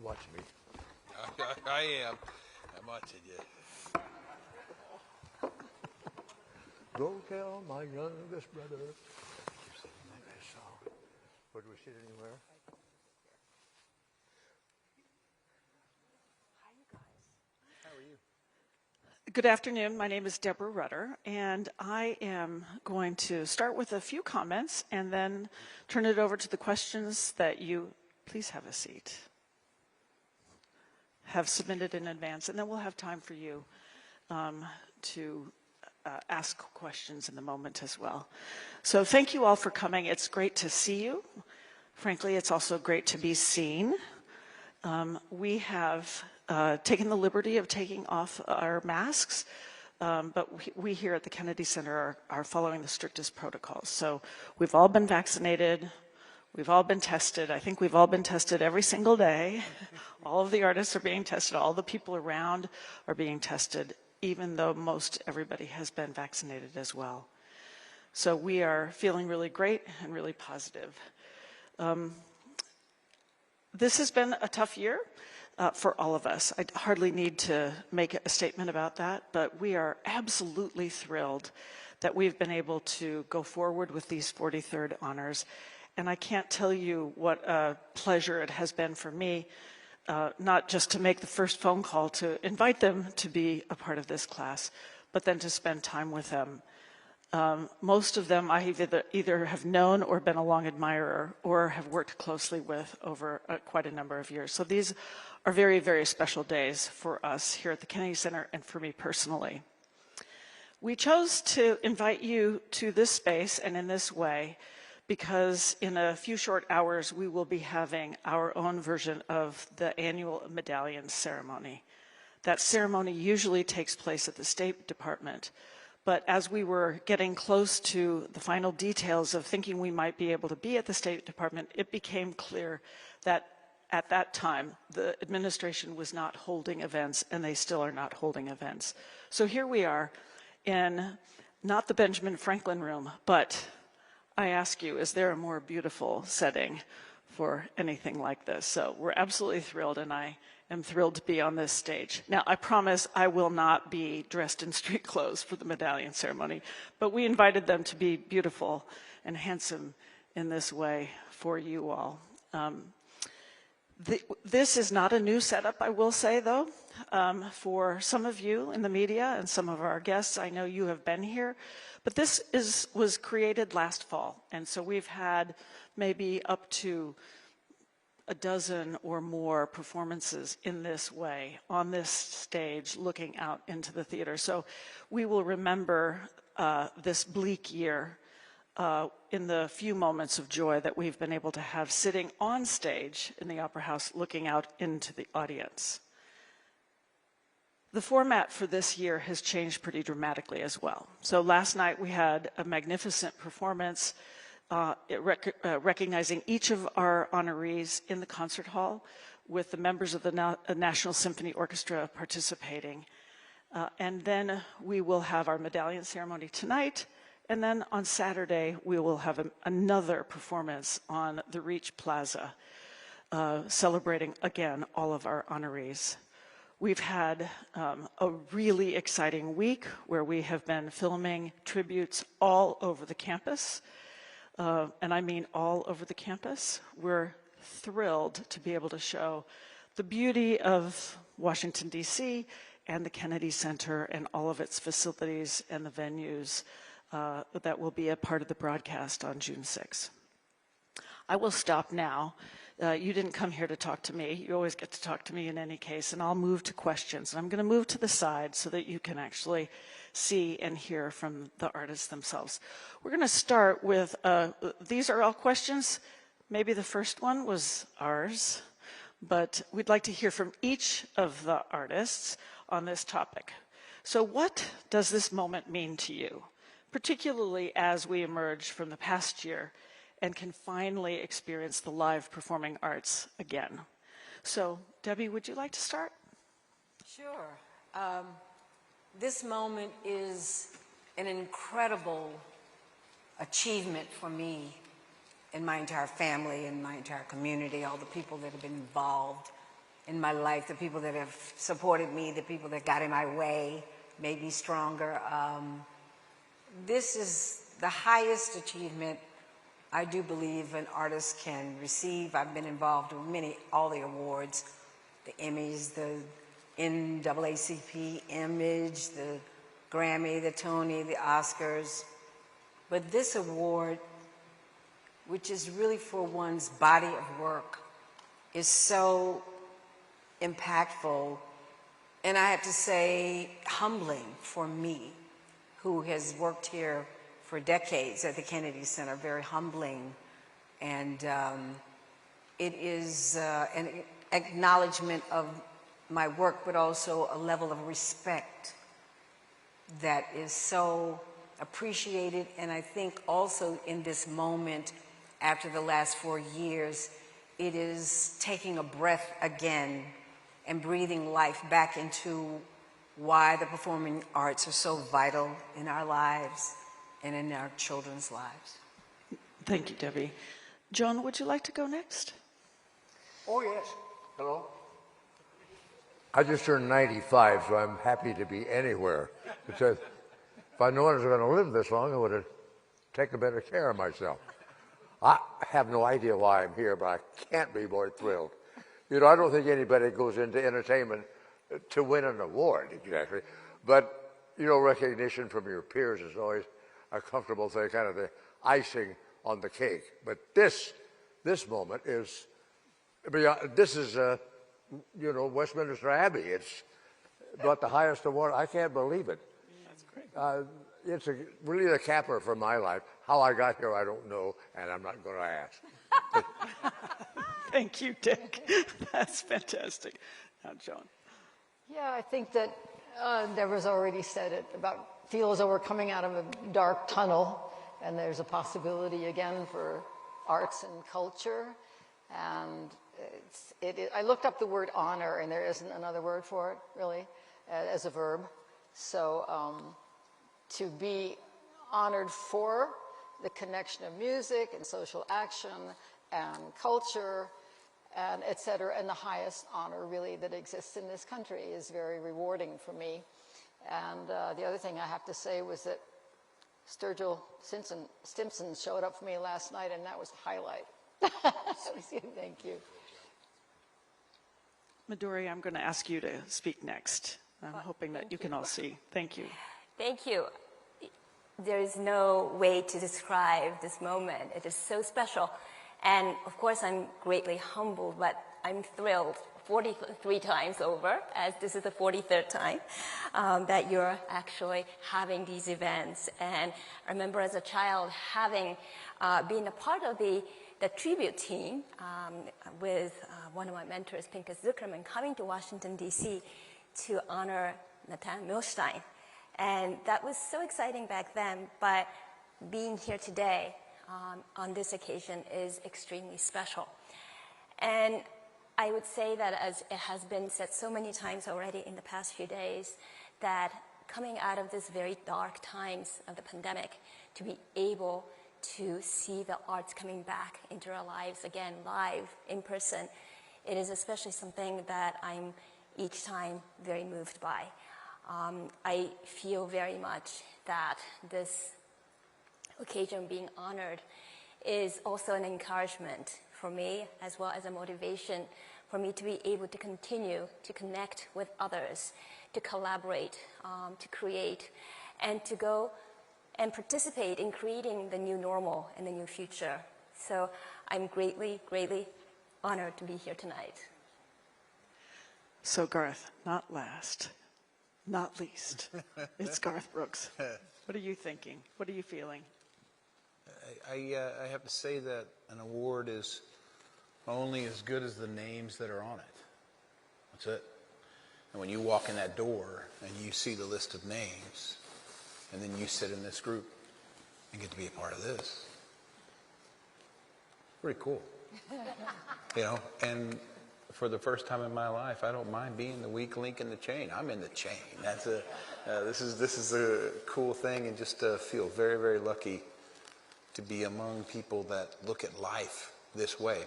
watching me. I am. I'm watching you. Go tell my youngest brother. Where do we sit anywhere? Hi, you guys. How are you? Good afternoon. My name is Deborah Rutter, and I am going to start with a few comments and then turn it over to the questions that you, please have a seat, have submitted in advance, and then we'll have time for you to ask questions in the moment as well. So thank you all for coming. It's great to see you. Frankly, it's also great to be seen. We have taken the liberty of taking off our masks, but we here at the Kennedy Center are following the strictest protocols. So we've all been vaccinated. We've all been tested. I think we've all been tested every single day. All of the artists are being tested. All the people around are being tested, even though most everybody has been vaccinated as well. So we are feeling really great and really positive. This has been a tough year for all of us. I hardly need to make a statement about that, but we are absolutely thrilled that we've been able to go forward with these 43rd honors. And I can't tell you what a pleasure it has been for me, not just to make the first phone call to invite them to be a part of this class, but then to spend time with them. Most of them I either have known or been a long admirer or have worked closely with over quite a number of years. So these are very, very special days for us here at the Kennedy Center and for me personally. We chose to invite you to this space and in this way because in a few short hours we will be having our own version of the annual medallion ceremony. That ceremony usually takes place at the State Department. But as we were getting close to the final details of thinking we might be able to be at the State Department, it became clear that at that time, the administration was not holding events, and they still are not holding events. So here we are in not the Benjamin Franklin room, but I ask you, is there a more beautiful setting for anything like this? So we're absolutely thrilled, and I am thrilled to be on this stage. Now, I promise I will not be dressed in street clothes for the medallion ceremony, but we invited them to be beautiful and handsome in this way for you all. This is not a new setup, I will say, though. For some of you in the media and some of our guests, I know you have been here, but this was created last fall, and so we've had maybe up to a dozen or more performances in this way, on this stage, looking out into the theater. So we will remember this bleak year in the few moments of joy that we've been able to have sitting on stage in the Opera House, looking out into the audience. The format for this year has changed pretty dramatically as well. So last night we had a magnificent performance recognizing each of our honorees in the concert hall with the members of the National Symphony Orchestra participating. And then we will have our medallion ceremony tonight. And then on Saturday, we will have another performance on the Reach Plaza, celebrating, again, all of our honorees. We've had a really exciting week where we have been filming tributes all over the campus. And I mean all over the campus. We're thrilled to be able to show the beauty of Washington, D.C. and the Kennedy Center and all of its facilities and the venues that will be a part of the broadcast on June 6th. I will stop now. You didn't come here to talk to me. You always get to talk to me in any case, and I'll move to questions. I'm going to move to the side so that you can actually see and hear from the artists themselves. We're going to start with, these are all questions. Maybe the first one was ours, but we'd like to hear from each of the artists on this topic. So what does this moment mean to you, particularly as we emerge from the past year and can finally experience the live performing arts again? So, Debbie, would you like to start? Sure. This moment is an incredible achievement for me and my entire family and my entire community, all the people that have been involved in my life, the people that have supported me, the people that got in my way, made me stronger. This is the highest achievement I do believe an artist can receive. I've been involved with all the awards, the Emmys, the NAACP Image, the Grammy, the Tony, the Oscars. But this award, which is really for one's body of work, is so impactful, and I have to say humbling for me, who has worked here for decades at the Kennedy Center. Very humbling, and it is an acknowledgement of my work, but also a level of respect that is so appreciated. And I think also in this moment, after the last 4 years, it is taking a breath again and breathing life back into why the performing arts are so vital in our lives and in our children's lives. Thank you, Debbie. Joan, would you like to go next? Oh, yes. Hello. I just turned 95, so I'm happy to be anywhere. Because if I known I was going to live this long, I would have taken better care of myself. I have no idea why I'm here, but I can't be more thrilled. You know, I don't think anybody goes into entertainment to win an award, exactly. But, you know, recognition from your peers is always a comfortable thing, kind of the icing on the cake. But this moment is, this is, you know, Westminster Abbey. It's got the highest award. I can't believe it. That's great. It's really the capper for my life. How I got here, I don't know, and I'm not going to ask. Thank you, Dick. That's fantastic. Now, Joan. Yeah, I think that Deborah's already said it about feel as though we're coming out of a dark tunnel, and there's a possibility again for arts and culture. And I looked up the word honor, and there isn't another word for it, really, as a verb. So to be honored for the connection of music and social action and culture and et cetera, and the highest honor really that exists in this country is very rewarding for me. And the other thing I have to say was that Sturgill Simpson showed up for me last night, and that was a highlight. Thank you. Midori, I'm going to ask you to speak next. I'm hoping that you can all see. Thank you. Thank you. There is no way to describe this moment. It is so special. And of course, I'm greatly humbled, but I'm thrilled 43 times over, as this is the 43rd time that you're actually having these events. And I remember as a child having been a part of the tribute team with one of my mentors, Pinchas Zuckerman, coming to Washington, D.C. to honor Natan Milstein. And that was so exciting back then, but being here today on this occasion is extremely special. And I would say that, as it has been said so many times already in the past few days, that coming out of this very dark times of the pandemic, to be able to see the arts coming back into our lives again, live, in person, it is especially something that I'm each time very moved by. I feel very much that this occasion being honored is also an encouragement for me, as well as a motivation for me to be able to continue to connect with others, to collaborate, to create, and to go and participate in creating the new normal and the new future. So I'm greatly, greatly honored to be here tonight. So Garth, not last, not least, it's Garth Brooks. What are you thinking? What are you feeling? I have to say that an award is only as good as the names that are on it. That's it. And when you walk in that door and you see the list of names, and then you sit in this group and get to be a part of this, pretty cool. You know, and for the first time in my life, I don't mind being the weak link in the chain. I'm in the chain. That's this is a cool thing, and just feel very, very lucky to be among people that look at life this way.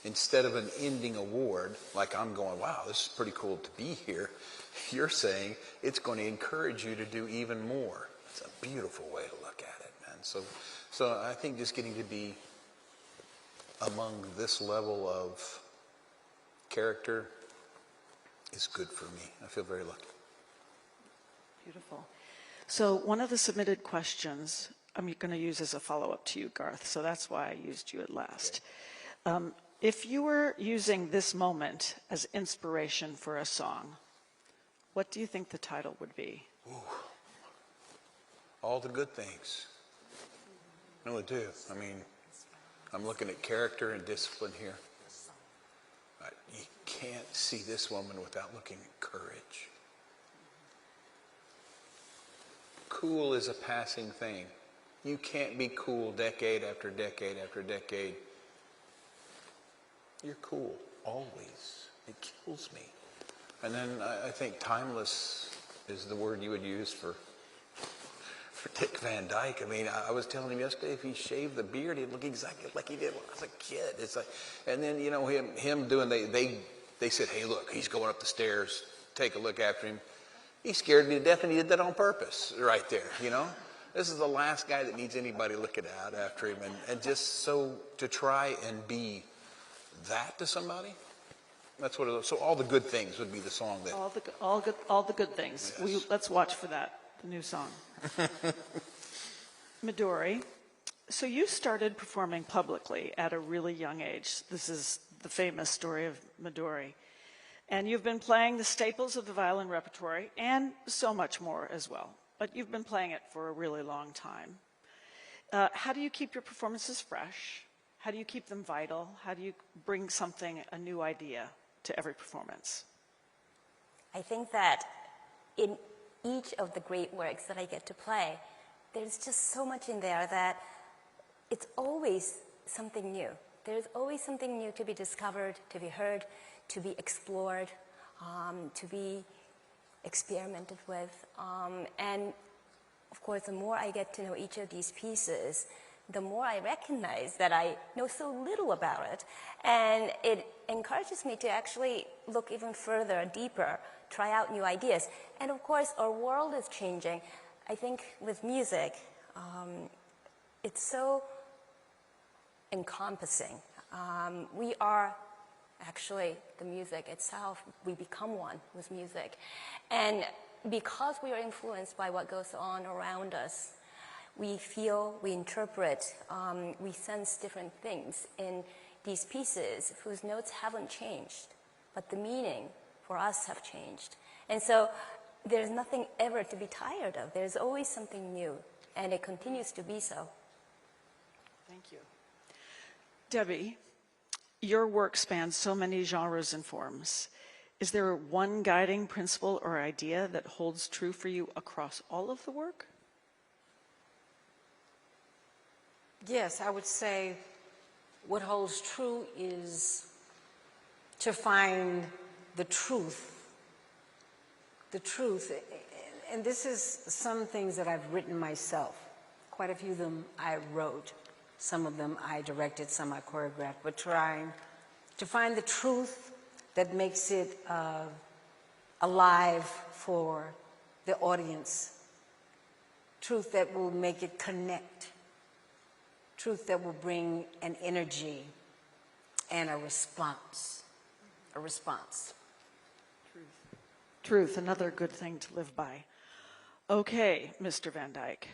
instead of an ending award, like I'm going, wow, this is pretty cool to be here, you're saying it's going to encourage you to do even more. It's a beautiful way to look at it, man. So I think just getting to be among this level of character is good for me. I feel very lucky. Beautiful. So one of the submitted questions I'm going to use as a follow-up to you, Garth, so that's why I used you at last. Okay. If you were using this moment as inspiration for a song, what do you think the title would be? Ooh. All the good things. No, I do. I mean, I'm looking at character and discipline here. You can't see this woman without looking at courage. Cool is a passing thing. You can't be cool decade after decade after decade. You're cool, always. It kills me. And then I think timeless is the word you would use for Dick Van Dyke. I mean, I was telling him yesterday, if he shaved the beard, he'd look exactly like he did when I was a kid. It's like, and then, you know, him doing, they said, hey, look, he's going up the stairs. Take a look after him. He scared me to death, and he did that on purpose right there, you know? This is the last guy that needs anybody looking out after him. And just so to try and be that to somebody, that's what it is. So all the good things would be the song that. All the good things. Yes. Let's watch for that, the new song. Midori, so you started performing publicly at a really young age. This is the famous story of Midori. And you've been playing the staples of the violin repertory and so much more as well. But you've been playing it for a really long time. How do you keep your performances fresh? How do you keep them vital? How do you bring something, a new idea, to every performance? I think that in each of the great works that I get to play, there's just so much in there that it's always something new. There's always something new to be discovered, to be heard, to be explored, to be experimented with. And of course, the more I get to know each of these pieces, the more I recognize that I know so little about it. And it encourages me to actually look even further, deeper, try out new ideas. And of course, our world is changing. I think with music, it's so encompassing. We are actually the music itself. We become one with music. And because we are influenced by what goes on around us, we feel, we interpret, we sense different things in these pieces whose notes haven't changed, but the meaning for us have changed. And so there's nothing ever to be tired of. There's always something new, and it continues to be so. Thank you. Debbie, your work spans so many genres and forms. Is there one guiding principle or idea that holds true for you across all of the work? Yes, I would say what holds true is to find the truth. The truth. And this is some things that I've written myself. Quite a few of them I wrote. Some of them I directed, some I choreographed. But trying to find the truth that makes it alive for the audience. Truth that will make it connect. Truth that will bring an energy and a response. A response. Truth, another good thing to live by. Okay, Mr. Van Dyke.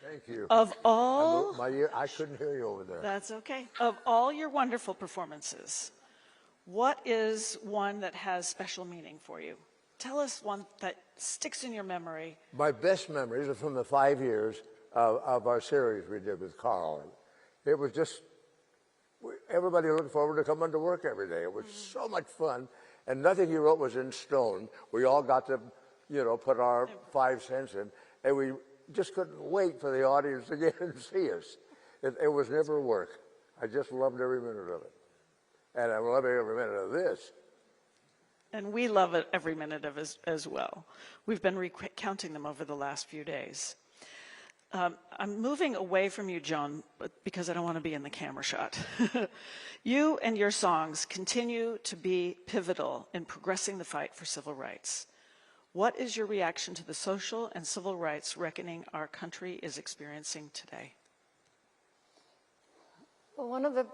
Thank you. Of all... I couldn't hear you over there. That's okay. Of all your wonderful performances, what is one that has special meaning for you? Tell us one that sticks in your memory. My best memories are from the 5 years of our series we did with Carl. It was just, everybody looked forward to coming to work every day. It was so much fun, and nothing he wrote was in stone. We all got to, put our 5 cents in, and we just couldn't wait for the audience to get and see us. It was never work. I just loved every minute of it. And I love every minute of this. And we love it every minute of it as well. We've been recounting them over the last few days. I'm moving away from you, Joan, because I don't want to be in the camera shot. You and your songs continue to be pivotal in progressing the fight for civil rights. What is your reaction to the social and civil rights reckoning our country is experiencing today? Well, one of the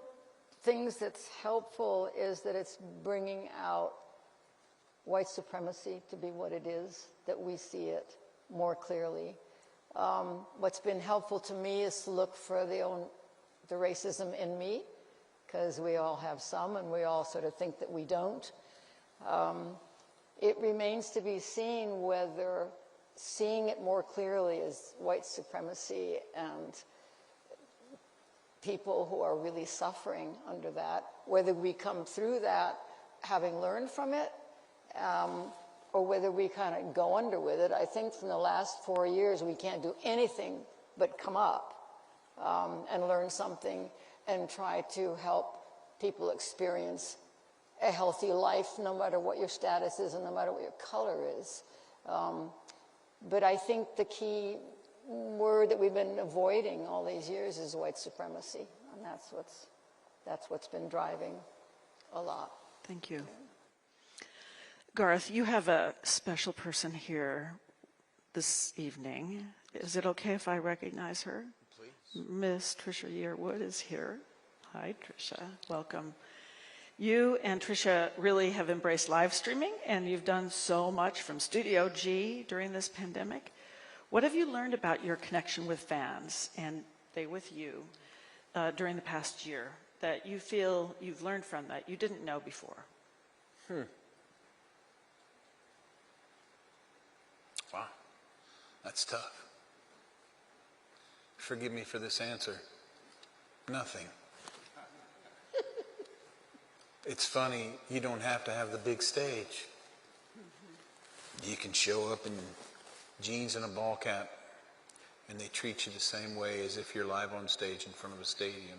things that's helpful is that it's bringing out white supremacy to be what it is, that we see it more clearly. What's been helpful to me is to look for the racism in me, because we all have some and we all sort of think that we don't. It remains to be seen whether seeing it more clearly as white supremacy and people who are really suffering under that, whether we come through that having learned from it, or whether we kind of go under with it. I think from the last 4 years, we can't do anything but come up and learn something and try to help people experience a healthy life, no matter what your status is and no matter what your color is. But I think the key word that we've been avoiding all these years is white supremacy, and that's what's been driving a lot. Thank you. Garth, you have a special person here this evening. Is it okay if I recognize her? Please. Miss Trisha Yearwood is here. Hi, Trisha. Welcome. You and Trisha really have embraced live streaming, and you've done so much from Studio G during this pandemic. What have you learned about your connection with fans, and they with you, during the past year, that you feel you've learned from that you didn't know before? Wow, that's tough. Forgive me for this answer. Nothing. It's funny, you don't have to have the big stage. You can show up in jeans and a ball cap, and they treat you the same way as if you're live on stage in front of a stadium.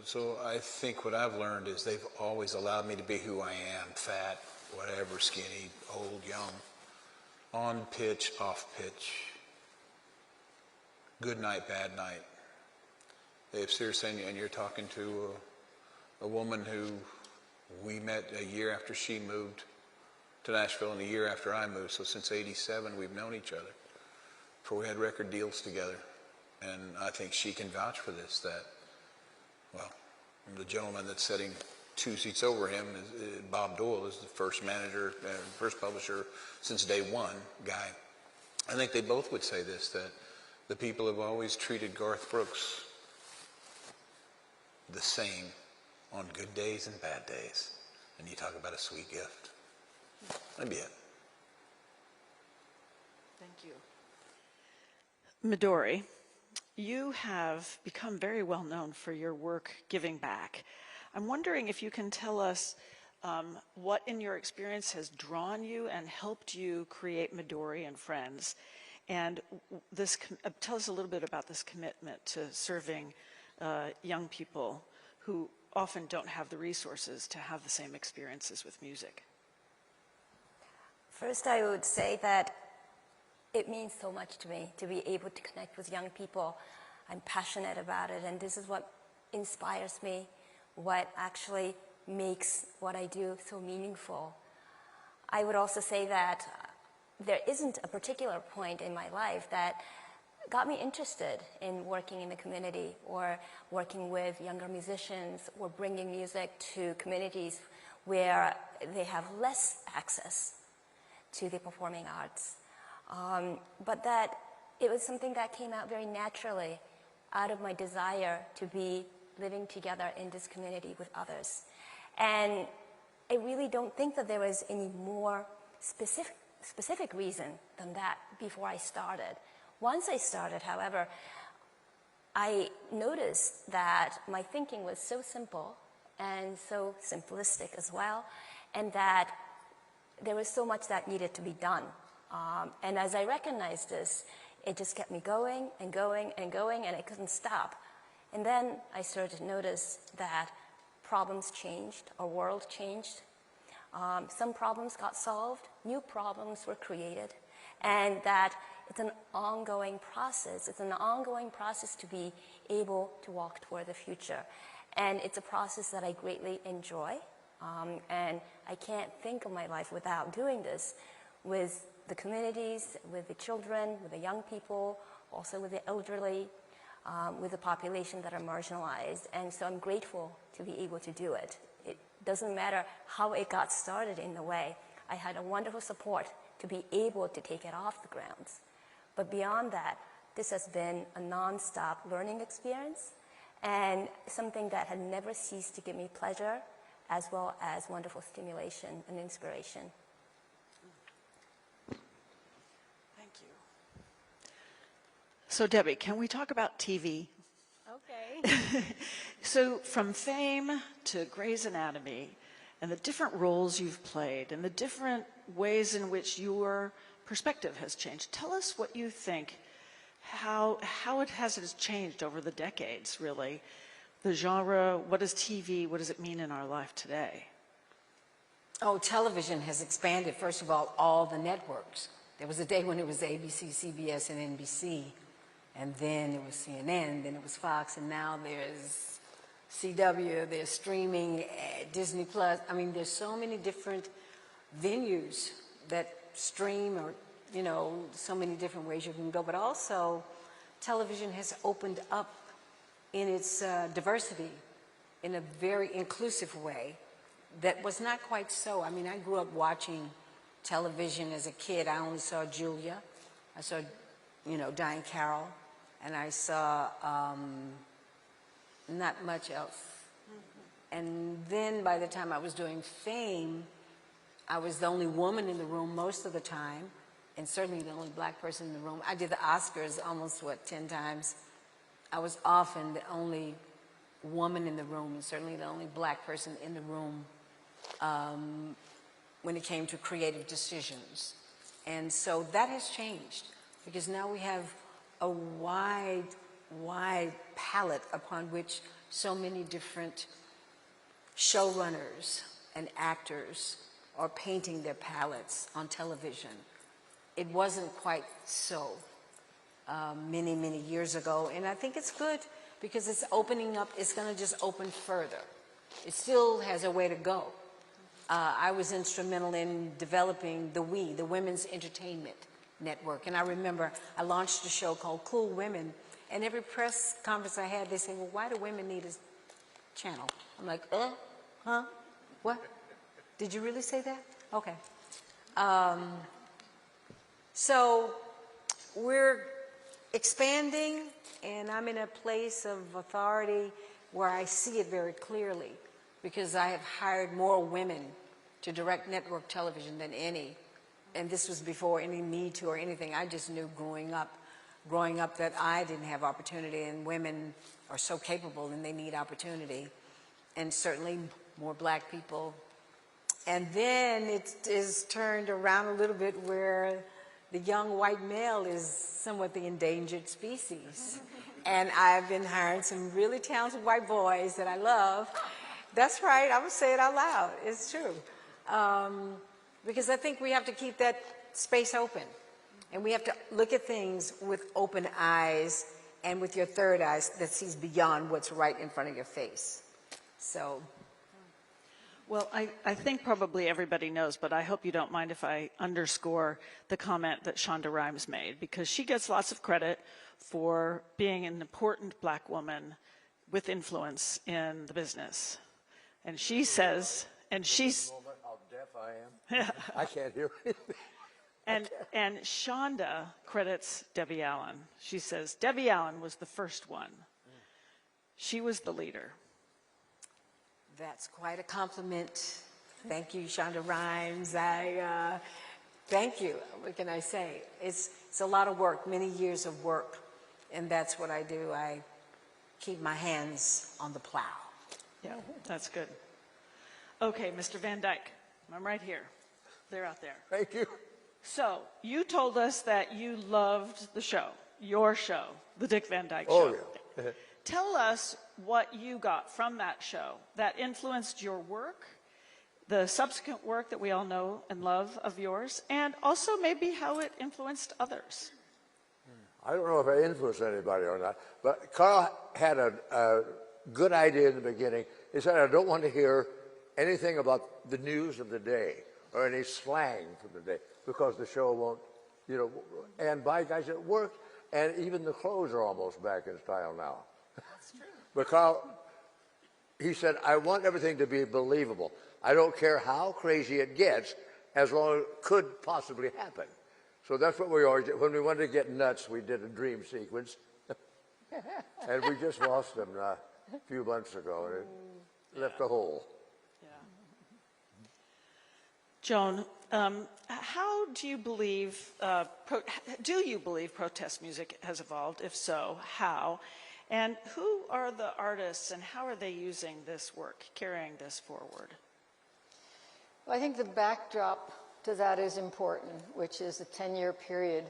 So I think what I've learned is they've always allowed me to be who I am, fat, whatever, skinny, old, young, on pitch, off pitch, good night, bad night. If seriously, and you're talking to a woman who we met a year after she moved to Nashville and a year after I moved, so since '87 we've known each other, before we had record deals together. And I think she can vouch for this, that, well, the gentleman that's sitting 2 seats over him, Bob Doyle, is the first manager, first publisher since day one guy. I think they both would say this, that the people have always treated Garth Brooks the same on good days and bad days. And you talk about a sweet gift. That'd be it. Thank you. Midori, you have become very well known for your work giving back. I'm wondering if you can tell us what in your experience has drawn you and helped you create Midori and Friends, and tell us a little bit about this commitment to serving young people who often don't have the resources to have the same experiences with music. First, I would say that it means so much to me to be able to connect with young people. I'm passionate about it, and this is what inspires me, what actually makes what I do so meaningful. I would also say that there isn't a particular point in my life that got me interested in working in the community or working with younger musicians or bringing music to communities where they have less access to the performing arts. But that it was something that came out very naturally out of my desire to be living together in this community with others. And I really don't think that there was any more specific reason than that before I started. Once I started, however, I noticed that my thinking was so simple and so simplistic as well, and that there was so much that needed to be done. And as I recognized this, it just kept me going and going and going, and I couldn't stop. And then I started to notice that problems changed, our world changed. Some problems got solved, new problems were created, and that it's an ongoing process. It's an ongoing process to be able to walk toward the future. And it's a process that I greatly enjoy. And I can't think of my life without doing this with the communities, with the children, with the young people, also with the elderly, with the population that are marginalized. And so I'm grateful to be able to do it. It doesn't matter how it got started in the way. I had a wonderful support to be able to take it off the grounds. But beyond that, this has been a non-stop learning experience and something that had never ceased to give me pleasure as well as wonderful stimulation and inspiration. Thank you. So Debbie, can we talk about TV? Okay. So from Fame to Grey's Anatomy and the different roles you've played and the different ways in which your perspective has changed, tell us what you think, how it has changed over the decades, really. The genre, what is TV, what does it mean in our life today? Oh, television has expanded, first of all the networks. There was a day when it was ABC, CBS, and NBC, and then it was CNN, then it was Fox, and now there's CW, there's streaming, Disney Plus. I mean, there's so many different venues that stream, or, you know, so many different ways you can go. But also, television has opened up in its diversity in a very inclusive way that was not quite so. I mean, I grew up watching television as a kid. I only saw Julia. I saw, you know, Diane Carroll, and I saw not much else. And then by the time I was doing Fame, I was the only woman in the room most of the time, and certainly the only black person in the room. I did the Oscars almost, 10 times. I was often the only woman in the room, and certainly the only black person in the room when it came to creative decisions. And so that has changed, because now we have a wide palette upon which so many different showrunners and actors are painting their palettes on television. It wasn't quite so many years ago, and I think it's good because it's opening up. It's going to just open further. It still has a way to go. I was instrumental in developing the Women's Entertainment Network, and I remember I launched a show called Cool Women, and every press conference I had, they say, well, why do women need a channel? I'm like, huh? What? Did you really say that? Okay. So we're expanding, and I'm in a place of authority where I see it very clearly, because I have hired more women to direct network television than any. And this was before any Me Too or anything. I just knew growing up that I didn't have opportunity, and women are so capable and they need opportunity. And certainly more black people. And then it is turned around a little bit where the young white male is somewhat the endangered species. And I've been hiring some really talented white boys that I love. That's right, I'm gonna say it out loud, it's true. Because I think we have to keep that space open. And we have to look at things with open eyes and with your third eye that sees beyond what's right in front of your face. So. Well, I think probably everybody knows, but I hope you don't mind if I underscore the comment that Shonda Rhimes made, because she gets lots of credit for being an important black woman with influence in the business. And she says, and she's... How deaf I am. I can't hear anything. And Shonda credits Debbie Allen. She says, Debbie Allen was the first one. She was the leader. That's quite a compliment. Thank you, Shonda Rhimes. Thank you. What can I say? It's a lot of work, many years of work, and that's what I do. I keep my hands on the plow. Yeah, that's good. Okay, Mr. Van Dyke, I'm right here. They're out there. Thank you. So, you told us that you loved the show, your show, the Dick Van Dyke Show. Oh, yeah. Tell us what you got from that show that influenced your work, the subsequent work that we all know and love of yours, and also maybe how it influenced others. I don't know if I influenced anybody or not, but Carl had a good idea in the beginning. He said, I don't want to hear anything about the news of the day or any slang from the day because the show won't, you know, and by guys, it worked. And even the clothes are almost back in style now. That's true. But Carl, he said, I want everything to be believable. I don't care how crazy it gets, as long as it could possibly happen. So that's what we always did. When we wanted to get nuts, we did a dream sequence. And we just lost them a few months ago, and it left a hole. Yeah. Joan, how do you believe, protest music has evolved? If so, how? And who are the artists and how are they using this work, carrying this forward? Well, I think the backdrop to that is important, which is the 10-year period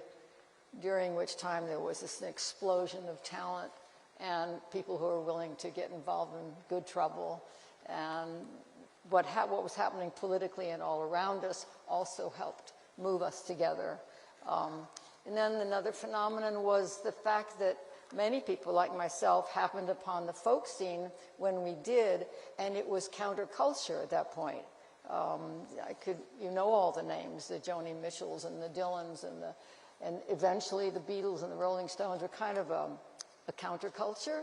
during which time there was this explosion of talent and people who were willing to get involved in good trouble. And what was happening politically and all around us also helped move us together. And then another phenomenon was the fact that many people like myself happened upon the folk scene when we did, and it was counterculture at that point. You know all the names, the Joni Mitchells and the Dylans and eventually the Beatles and the Rolling Stones were kind of a counterculture,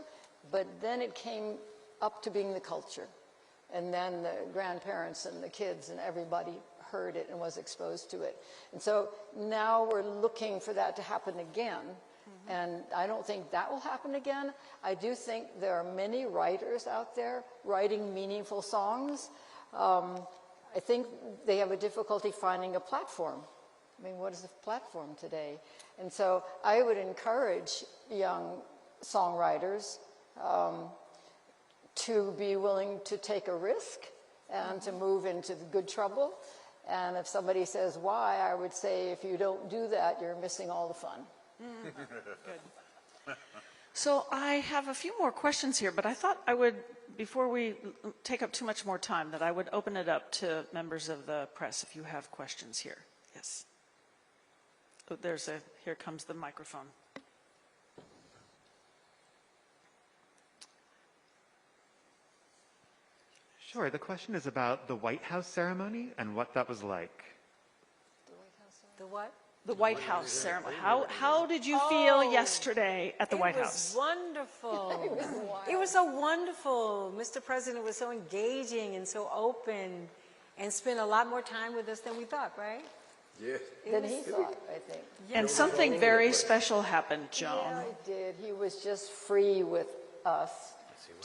but then it came up to being the culture. And then the grandparents and the kids and everybody heard it and was exposed to it. And so now we're looking for that to happen again. Mm-hmm. And I don't think that will happen again. I do think there are many writers out there writing meaningful songs. I think they have a difficulty finding a platform. I mean, what is a platform today? And so I would encourage young songwriters to be willing to take a risk and to move into the good trouble. And if somebody says why, I would say if you don't do that, you're missing all the fun. Good. So I have a few more questions here, but I thought I would, before we take up too much more time, that I would open it up to members of the press if you have questions here. Yes. Oh, here comes the microphone. Sure. The question is about the White House ceremony and what that was like. The what? The White House ceremony. How did you feel yesterday at the White House? It was wonderful. It was so wonderful. Mr. President was so engaging and so open and spent a lot more time with us than we thought, right? Yeah. Than he thought, I think. And something very special happened, Joan. Yeah, he did. He was just free with us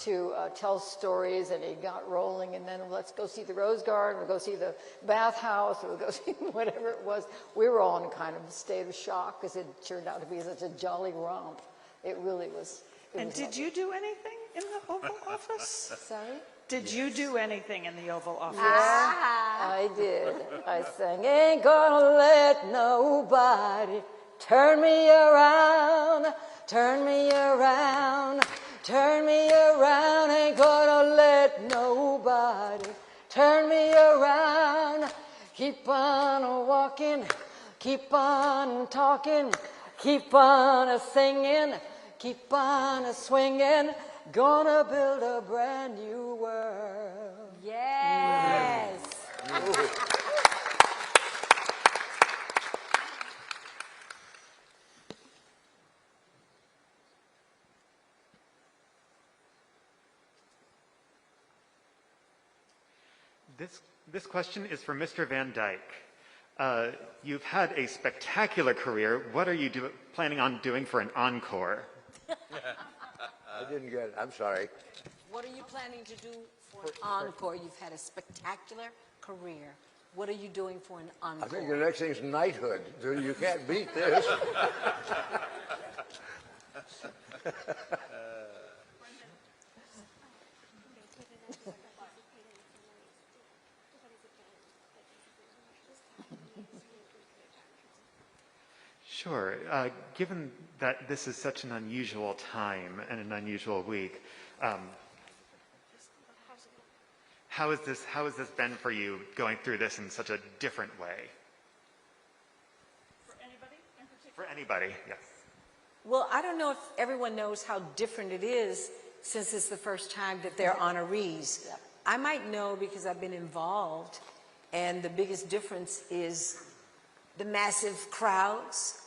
to tell stories, and he got rolling, and then let's go see the Rose Garden, or go see the bathhouse, or go see whatever it was. We were all in kind of a state of shock because it turned out to be such a jolly romp. It really was. And did you do anything in the Oval Office? Sorry? Did you do anything in the Oval Office? Yeah, I did. I sang, ain't gonna let nobody turn me around, turn me around. Turn me around, ain't gonna let nobody turn me around. Keep on walking, keep on talking, keep on singing, keep on swinging. Gonna build a brand new world. Yes. This question is for Mr. Van Dyke. You've had a spectacular career. What are you planning on doing for an encore? I didn't get it. I'm sorry. What are you planning to do for an encore? You've had a spectacular career. What are you doing for an encore? I think the next thing's knighthood. You can't beat this. Sure. Given that this is such an unusual time and an unusual week, How has this been for you going through this in such a different way? For anybody in particular? For anybody, yes. Well, I don't know if everyone knows how different it is since it's the first time that they're honorees. I might know because I've been involved, and the biggest difference is the massive crowds,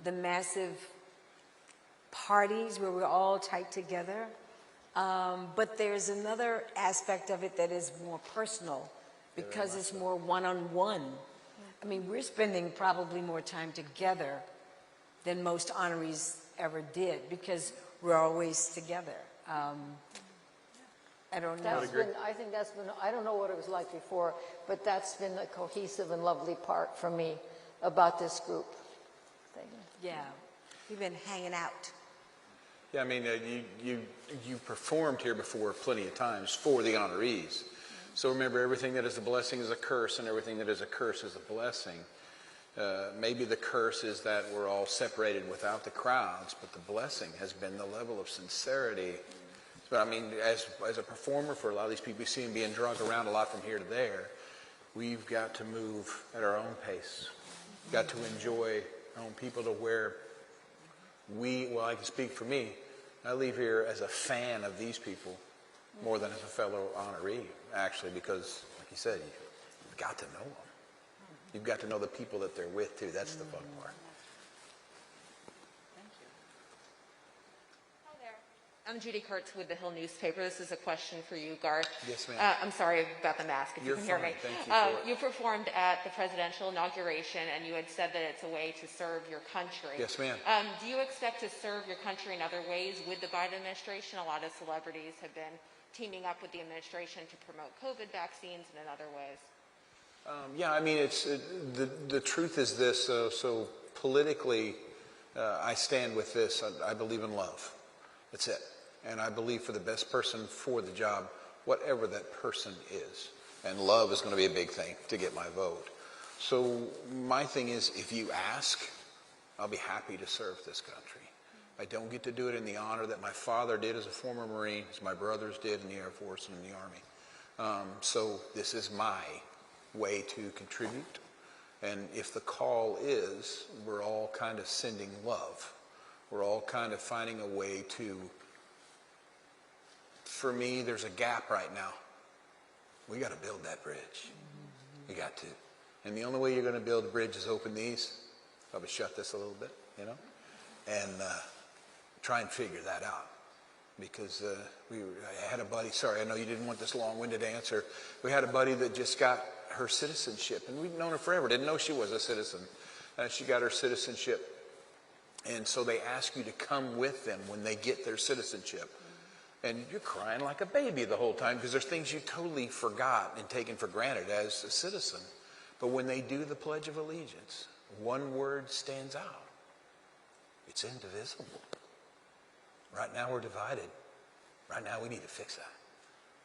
the massive parties where we're all tight together. But there's another aspect of it that is more personal because it's more one-on-one. I mean, we're spending probably more time together than most honorees ever did because we're always together. I don't know. I think that's been, I don't know what it was like before, but that's been the cohesive and lovely part for me about this group. Yeah, we've been hanging out. Yeah, I mean, you performed here before plenty of times for the honorees. So remember, everything that is a blessing is a curse, and everything that is a curse is a blessing. Maybe the curse is that we're all separated without the crowds, but the blessing has been the level of sincerity. But I mean, as a performer, for a lot of these people, you see them being dragged around a lot from here to there. We've got to move at our own pace. We've got to enjoy our own people to where well, I can speak for me. I leave here as a fan of these people more than as a fellow honoree, actually, because, like you said, you've got to know them. You've got to know the people that they're with, too. That's the fun part. I'm Judy Kurtz with the Hill newspaper. This is a question for you, Garth. Yes, ma'am. I'm sorry about the mask, if You're you can hear fine. me. Thank you for it. You performed at the presidential inauguration, and you had said that it's a way to serve your country. Yes, ma'am. Do you expect to serve your country in other ways with the Biden administration? A lot of celebrities have been teaming up with the administration to promote COVID vaccines and in other ways. Yeah, I mean, the truth is this. So politically, I stand with this. I believe in love. That's it. And I believe for the best person for the job, whatever that person is. And love is going to be a big thing to get my vote. So my thing is, if you ask, I'll be happy to serve this country. I don't get to do it in the honor that my father did as a former Marine, as my brothers did in the Air Force and in the Army. So this is my way to contribute. And if the call is, we're all kind of sending love. We're all kind of finding a way to, for me, there's a gap right now. We got to build that bridge. We got to. And the only way you're going to build a bridge is open these, probably shut this a little bit, you know, and try and figure that out. Because I had a buddy, sorry, I know you didn't want this long-winded answer. We had a buddy that just got her citizenship, and we'd known her forever, didn't know she was a citizen. She got her citizenship. And so they ask you to come with them when they get their citizenship. And you're crying like a baby the whole time because there's things you totally forgot and taken for granted as a citizen. But when they do the Pledge of Allegiance, one word stands out. It's indivisible. Right now we're divided. Right now we need to fix that.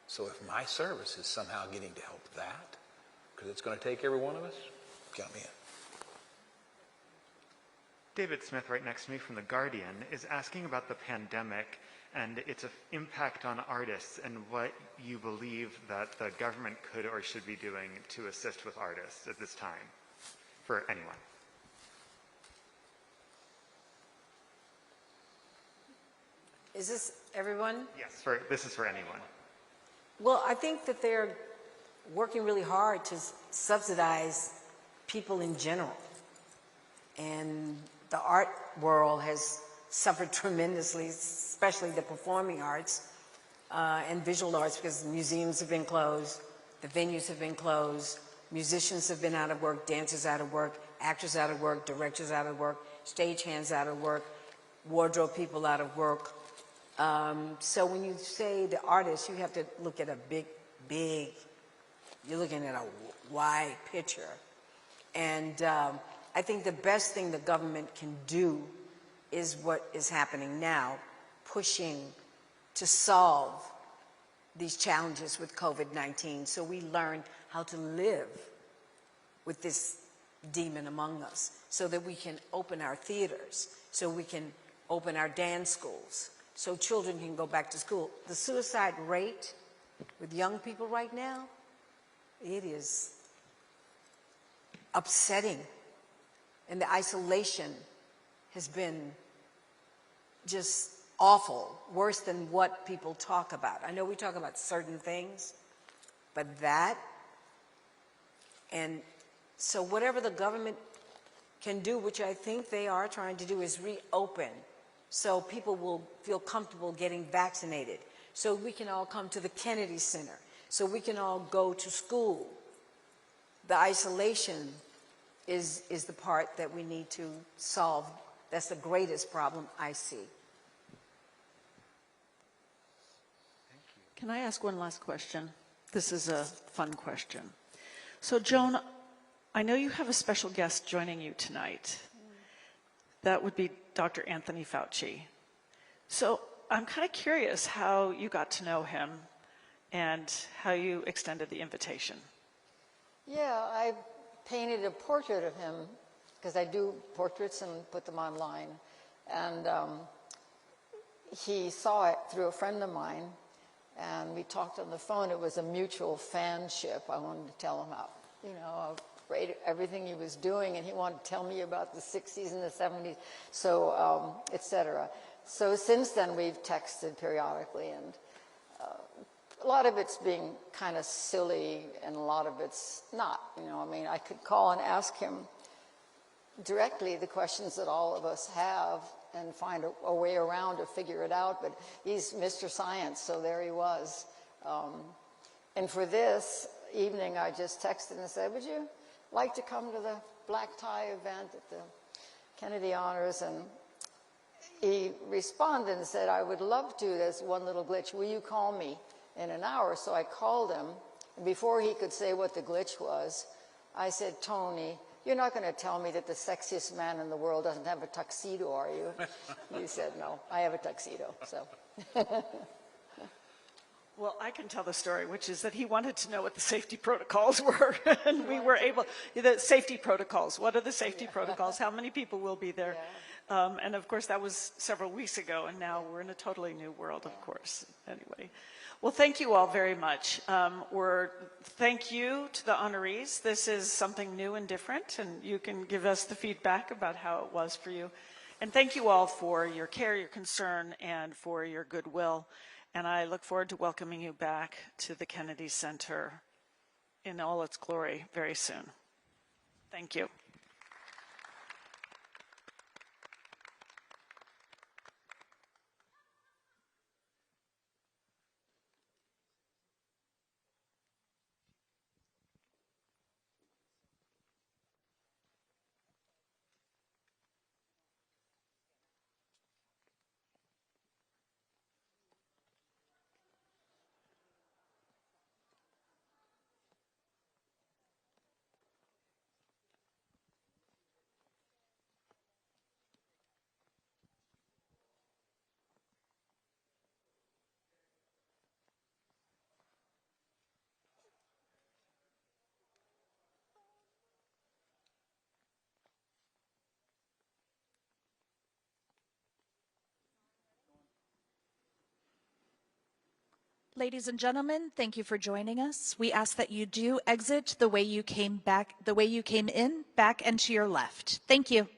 So if my service is somehow getting to help that, because it's going to take every one of us, count me in. David Smith, right next to me from The Guardian, is asking about the pandemic and its impact on artists and what you believe that the government could or should be doing to assist with artists at this time, for anyone. Is this everyone? Yes, this is for anyone. Well, I think that they're working really hard to subsidize people in general. And the art world has suffered tremendously, especially the performing arts and visual arts, because museums have been closed, the venues have been closed, musicians have been out of work, dancers out of work, actors out of work, directors out of work, stagehands out of work, wardrobe people out of work. So when you say the artists, you have to look at a big, you're looking at a wide picture. And I think the best thing the government can do is what is happening now, pushing to solve these challenges with COVID-19 so we learn how to live with this demon among us, so that we can open our theaters, so we can open our dance schools, so children can go back to school. The suicide rate with young people right now, it is upsetting. And the isolation has been just awful, worse than what people talk about. I know we talk about certain things, but that, and so whatever the government can do, which I think they are trying to do, is reopen so people will feel comfortable getting vaccinated, so we can all come to the Kennedy Center, so we can all go to school. The isolation is the part that we need to solve. That's the greatest problem I see. Can I ask one last question? This is a fun question. So, Joan, I know you have a special guest joining you tonight. That would be Dr. Anthony Fauci. So I'm kind of curious how you got to know him and how you extended the invitation. Yeah, I painted a portrait of him because I do portraits and put them online. And he saw it through a friend of mine, and we talked on the phone. It was a mutual fanship. I wanted to tell him how, you know, great everything he was doing, and he wanted to tell me about the 60s and the 70s, so et cetera. So since then, we've texted periodically, and a lot of it's being kind of silly, and a lot of it's not. You know, I mean, I could call and ask him directly the questions that all of us have and find a way around to figure it out, but he's Mr. Science, so there he was. And for this evening, I just texted and said, would you like to come to the black tie event at the Kennedy Honors? And he responded and said, I would love to. There's one little glitch. Will you call me in an hour? So I called him. And before he could say what the glitch was, I said, Tony, you're not going to tell me that the sexiest man in the world doesn't have a tuxedo, are you? He said, no, I have a tuxedo. So. Well, I can tell the story, which is that he wanted to know what the safety protocols were, and we were able, the safety protocols, what are the safety protocols, how many people will be there? And of course, that was several weeks ago, and now we're in a totally new world, of course, anyway. Well, thank you all very much. Thank you to the honorees. This is something new and different, and you can give us the feedback about how it was for you. And thank you all for your care, your concern, and for your goodwill. And I look forward to welcoming you back to the Kennedy Center in all its glory very soon. Thank you. Ladies and gentlemen, thank you for joining us. We ask that you do exit the way you came in, back and to your left. Thank you.